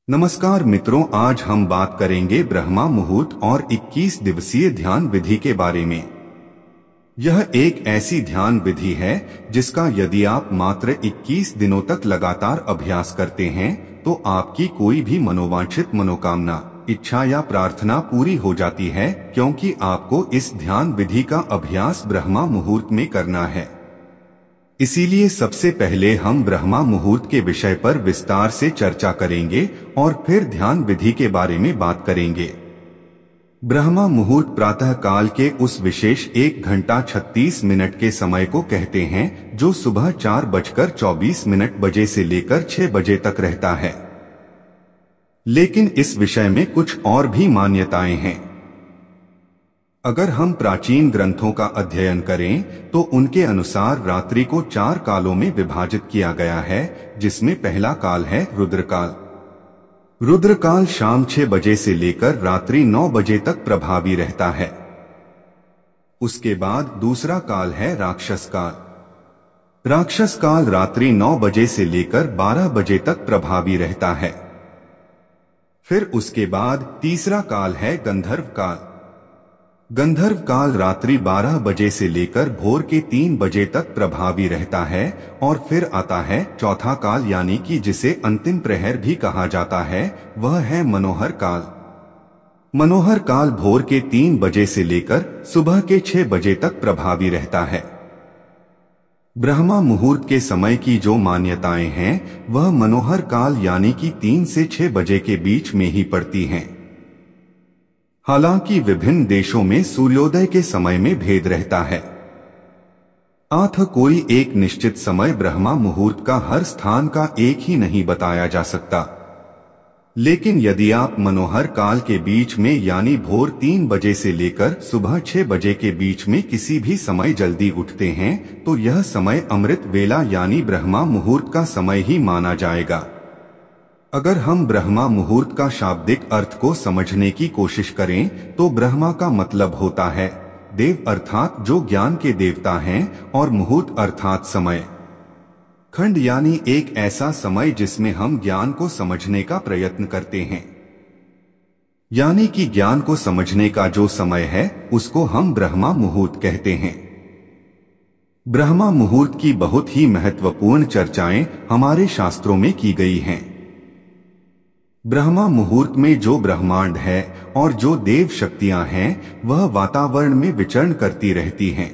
नमस्कार मित्रों, आज हम बात करेंगे ब्रह्मा मुहूर्त और 21 दिवसीय ध्यान विधि के बारे में। यह एक ऐसी ध्यान विधि है जिसका यदि आप मात्र 21 दिनों तक लगातार अभ्यास करते हैं तो आपकी कोई भी मनोवांछित मनोकामना, इच्छा या प्रार्थना पूरी हो जाती है, क्योंकि आपको इस ध्यान विधि का अभ्यास ब्रह्मा मुहूर्त में करना है। इसीलिए सबसे पहले हम ब्रह्मा मुहूर्त के विषय पर विस्तार से चर्चा करेंगे और फिर ध्यान विधि के बारे में बात करेंगे। ब्रह्मा मुहूर्त प्रातः काल के उस विशेष 1 घंटा 36 मिनट के समय को कहते हैं जो सुबह 4:24 बजे से लेकर 6 बजे तक रहता है। लेकिन इस विषय में कुछ और भी मान्यताएं हैं। अगर हम प्राचीन ग्रंथों का अध्ययन करें तो उनके अनुसार रात्रि को 4 कालों में विभाजित किया गया है, जिसमें पहला काल है रुद्रकाल। रुद्रकाल शाम 6 बजे से लेकर रात्रि 9 बजे तक प्रभावी रहता है। उसके बाद दूसरा काल है राक्षस काल। राक्षस काल रात्रि 9 बजे से लेकर 12 बजे तक प्रभावी रहता है। फिर उसके बाद तीसरा काल है गंधर्व काल। गंधर्व काल रात्रि 12 बजे से लेकर भोर के 3 बजे तक प्रभावी रहता है। और फिर आता है चौथा काल, यानी कि जिसे अंतिम प्रहर भी कहा जाता है, वह है मनोहर काल। मनोहर काल भोर के 3 बजे से लेकर सुबह के 6 बजे तक प्रभावी रहता है। ब्रह्मा मुहूर्त के समय की जो मान्यताएं हैं वह मनोहर काल यानी कि 3 से 6 बजे के बीच में ही पड़ती हैं। हालांकि विभिन्न देशों में सूर्योदय के समय में भेद रहता है। अतः कोई एक निश्चित समय ब्रह्मा मुहूर्त का हर स्थान का एक ही नहीं बताया जा सकता। लेकिन यदि आप मनोहर काल के बीच में यानी भोर 3 बजे से लेकर सुबह 6 बजे के बीच में किसी भी समय जल्दी उठते हैं तो यह समय अमृत वेला यानी ब्रह्मा मुहूर्त का समय ही माना जाएगा। अगर हम ब्रह्मा मुहूर्त का शाब्दिक अर्थ को समझने की कोशिश करें तो ब्रह्मा का मतलब होता है देव अर्थात जो ज्ञान के देवता हैं, और मुहूर्त अर्थात समय खंड यानी एक ऐसा समय जिसमें हम ज्ञान को समझने का प्रयत्न करते हैं। यानी कि ज्ञान को समझने का जो समय है उसको हम ब्रह्मा मुहूर्त कहते हैं। ब्रह्मा मुहूर्त की बहुत ही महत्वपूर्ण चर्चाएं हमारे शास्त्रों में की गई हैं। ब्रह्मा मुहूर्त में जो ब्रह्मांड है और जो देव शक्तियां हैं वह वातावरण में विचरण करती रहती हैं।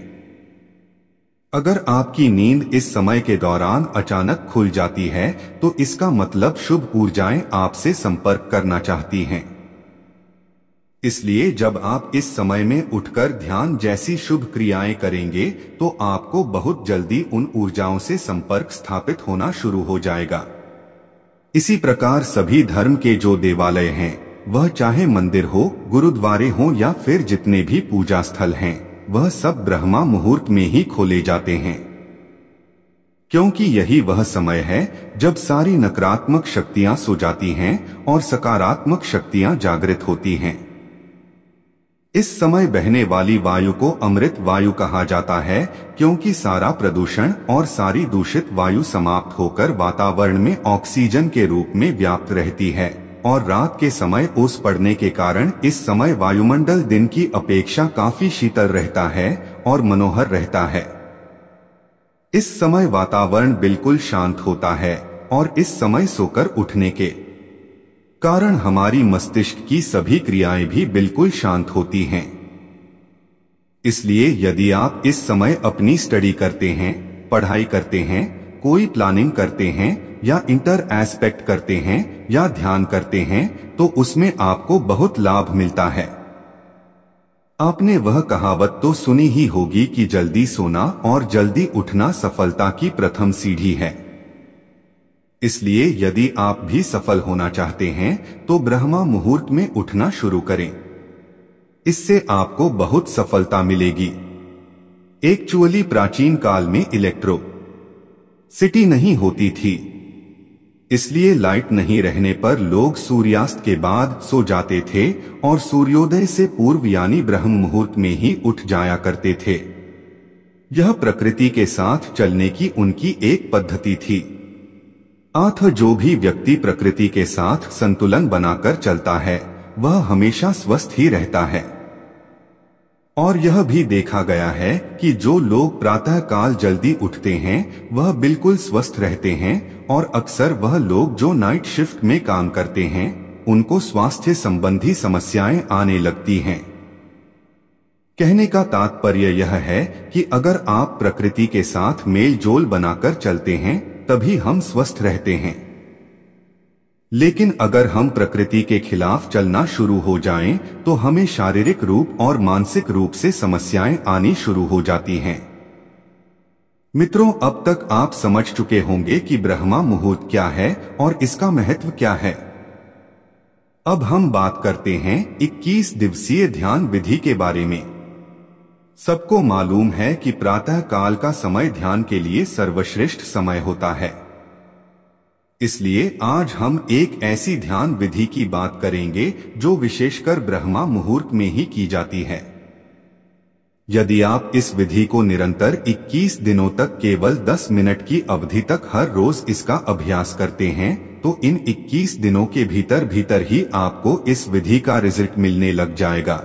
अगर आपकी नींद इस समय के दौरान अचानक खुल जाती है तो इसका मतलब शुभ ऊर्जाएं आपसे संपर्क करना चाहती हैं। इसलिए जब आप इस समय में उठकर ध्यान जैसी शुभ क्रियाएं करेंगे तो आपको बहुत जल्दी उन ऊर्जाओं से संपर्क स्थापित होना शुरू हो जाएगा। इसी प्रकार सभी धर्म के जो देवालय हैं, वह चाहे मंदिर हो, गुरुद्वारे हो या फिर जितने भी पूजा स्थल हैं, वह सब ब्रह्मा मुहूर्त में ही खोले जाते हैं। क्योंकि यही वह समय है जब सारी नकारात्मक शक्तियां सो जाती हैं और सकारात्मक शक्तियां जागृत होती हैं। इस समय बहने वाली वायु को अमृत वायु कहा जाता है, क्योंकि सारा प्रदूषण और सारी दूषित वायु समाप्त होकर वातावरण में ऑक्सीजन के रूप में व्याप्त रहती है। और रात के समय ओस पड़ने के कारण इस समय वायुमंडल दिन की अपेक्षा काफी शीतल रहता है और मनोहर रहता है। इस समय वातावरण बिल्कुल शांत होता है और इस समय सोकर उठने के कारण हमारी मस्तिष्क की सभी क्रियाएं भी बिल्कुल शांत होती हैं। इसलिए यदि आप इस समय अपनी स्टडी करते हैं, पढ़ाई करते हैं, कोई प्लानिंग करते हैं या इंटर एस्पेक्ट करते हैं या ध्यान करते हैं तो उसमें आपको बहुत लाभ मिलता है। आपने वह कहावत तो सुनी ही होगी कि जल्दी सोना और जल्दी उठना सफलता की प्रथम सीढ़ी है। इसलिए यदि आप भी सफल होना चाहते हैं तो ब्रह्मा मुहूर्त में उठना शुरू करें। इससे आपको बहुत सफलता मिलेगी। एक्चुअली प्राचीन काल में इलेक्ट्रिसिटी नहीं होती थी, इसलिए लाइट नहीं रहने पर लोग सूर्यास्त के बाद सो जाते थे और सूर्योदय से पूर्व यानी ब्रह्म मुहूर्त में ही उठ जाया करते थे। यह प्रकृति के साथ चलने की उनकी एक पद्धति थी। अतः जो भी व्यक्ति प्रकृति के साथ संतुलन बनाकर चलता है वह हमेशा स्वस्थ ही रहता है। और यह भी देखा गया है कि जो लोग प्रातः काल जल्दी उठते हैं वह बिल्कुल स्वस्थ रहते हैं, और अक्सर वह लोग जो नाइट शिफ्ट में काम करते हैं उनको स्वास्थ्य संबंधी समस्याएं आने लगती हैं। कहने का तात्पर्य यह है कि अगर आप प्रकृति के साथ मेल जोल बनाकर चलते हैं तभी हम स्वस्थ रहते हैं। लेकिन अगर हम प्रकृति के खिलाफ चलना शुरू हो जाएं, तो हमें शारीरिक रूप और मानसिक रूप से समस्याएं आनी शुरू हो जाती हैं। मित्रों, अब तक आप समझ चुके होंगे कि ब्रह्मा मुहूर्त क्या है और इसका महत्व क्या है। अब हम बात करते हैं 21 दिवसीय ध्यान विधि के बारे में। सबको मालूम है कि प्रातः काल का समय ध्यान के लिए सर्वश्रेष्ठ समय होता है। इसलिए आज हम एक ऐसी ध्यान विधि की बात करेंगे जो विशेषकर ब्रह्मा मुहूर्त में ही की जाती है। यदि आप इस विधि को निरंतर 21 दिनों तक केवल 10 मिनट की अवधि तक हर रोज इसका अभ्यास करते हैं तो इन 21 दिनों के भीतर भीतर ही आपको इस विधि का रिजल्ट मिलने लग जाएगा।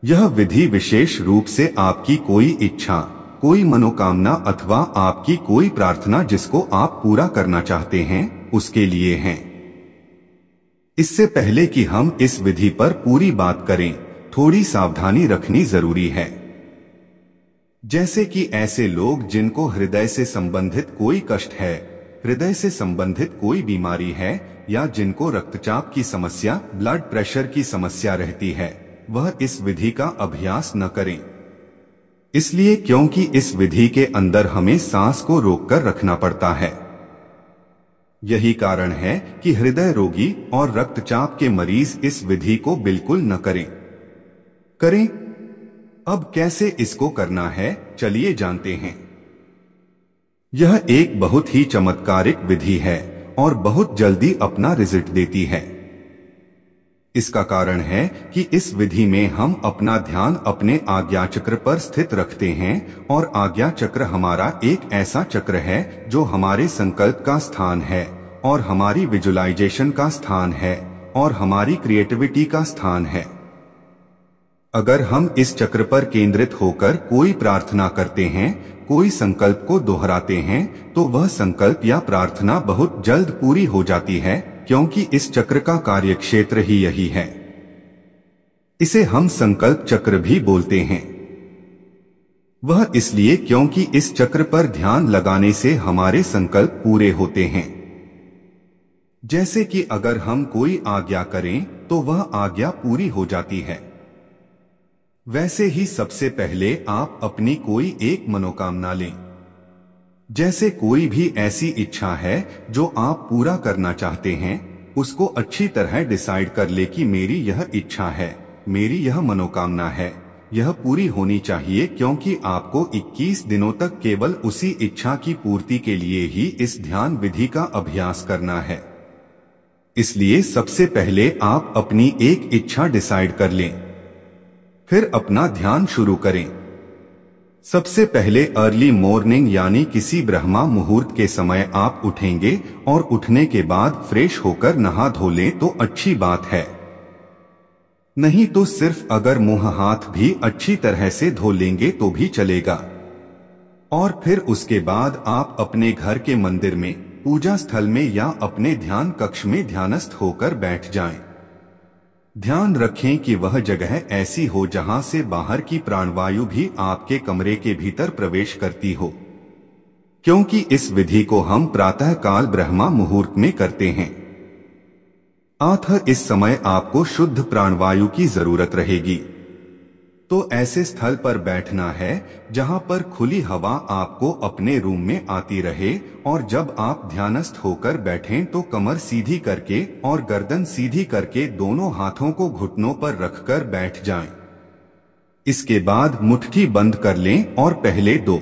यह विधि विशेष रूप से आपकी कोई इच्छा, कोई मनोकामना अथवा आपकी कोई प्रार्थना जिसको आप पूरा करना चाहते हैं उसके लिए है। इससे पहले कि हम इस विधि पर पूरी बात करें, थोड़ी सावधानी रखनी जरूरी है। जैसे कि ऐसे लोग जिनको हृदय से संबंधित कोई कष्ट है, हृदय से संबंधित कोई बीमारी है, या जिनको रक्तचाप की समस्या, ब्लड प्रेशर की समस्या रहती है, वह इस विधि का अभ्यास न करें। इसलिए क्योंकि इस विधि के अंदर हमें सांस को रोककर रखना पड़ता है। यही कारण है कि हृदय रोगी और रक्तचाप के मरीज इस विधि को बिल्कुल न करें। अब कैसे इसको करना है, चलिए जानते हैं। यह एक बहुत ही चमत्कारिक विधि है और बहुत जल्दी अपना रिजल्ट देती है। इसका कारण है कि इस विधि में हम अपना ध्यान अपने आज्ञा चक्र पर स्थित रखते हैं, और आज्ञा चक्र हमारा एक ऐसा चक्र है जो हमारे संकल्प का स्थान है, और हमारी विजुअलाइजेशन का स्थान है, और हमारी क्रिएटिविटी का स्थान है। अगर हम इस चक्र पर केंद्रित होकर कोई प्रार्थना करते हैं, कोई संकल्प को दोहराते हैं, तो वह संकल्प या प्रार्थना बहुत जल्द पूरी हो जाती है, क्योंकि इस चक्र का कार्यक्षेत्र ही यही है। इसे हम संकल्प चक्र भी बोलते हैं। वह इसलिए क्योंकि इस चक्र पर ध्यान लगाने से हमारे संकल्प पूरे होते हैं। जैसे कि अगर हम कोई आज्ञा करें तो वह आज्ञा पूरी हो जाती है। वैसे ही सबसे पहले आप अपनी कोई एक मनोकामना लें। जैसे कोई भी ऐसी इच्छा है जो आप पूरा करना चाहते हैं, उसको अच्छी तरह डिसाइड कर ले कि मेरी यह इच्छा है, मेरी यह मनोकामना है, यह पूरी होनी चाहिए, क्योंकि आपको 21 दिनों तक केवल उसी इच्छा की पूर्ति के लिए ही इस ध्यान विधि का अभ्यास करना है। इसलिए सबसे पहले आप अपनी एक इच्छा डिसाइड कर लें, फिर अपना ध्यान शुरू करें। सबसे पहले अर्ली मॉर्निंग यानी किसी ब्रह्मा मुहूर्त के समय आप उठेंगे, और उठने के बाद फ्रेश होकर नहा धो लें तो अच्छी बात है। नहीं तो सिर्फ अगर मुंह हाथ भी अच्छी तरह से धो लेंगे तो भी चलेगा। और फिर उसके बाद आप अपने घर के मंदिर में, पूजा स्थल में या अपने ध्यान कक्ष में ध्यानस्थ होकर बैठ जाएं। ध्यान रखें कि वह जगह ऐसी हो जहां से बाहर की प्राणवायु भी आपके कमरे के भीतर प्रवेश करती हो, क्योंकि इस विधि को हम प्रातः काल ब्रह्मा मुहूर्त में करते हैं। अतः इस समय आपको शुद्ध प्राणवायु की जरूरत रहेगी। तो ऐसे स्थल पर बैठना है जहां पर खुली हवा आपको अपने रूम में आती रहे, और जब आप ध्यानस्थ होकर बैठें तो कमर सीधी करके और गर्दन सीधी करके दोनों हाथों को घुटनों पर रखकर बैठ जाएं। इसके बाद मुट्ठी बंद कर लें और पहले 2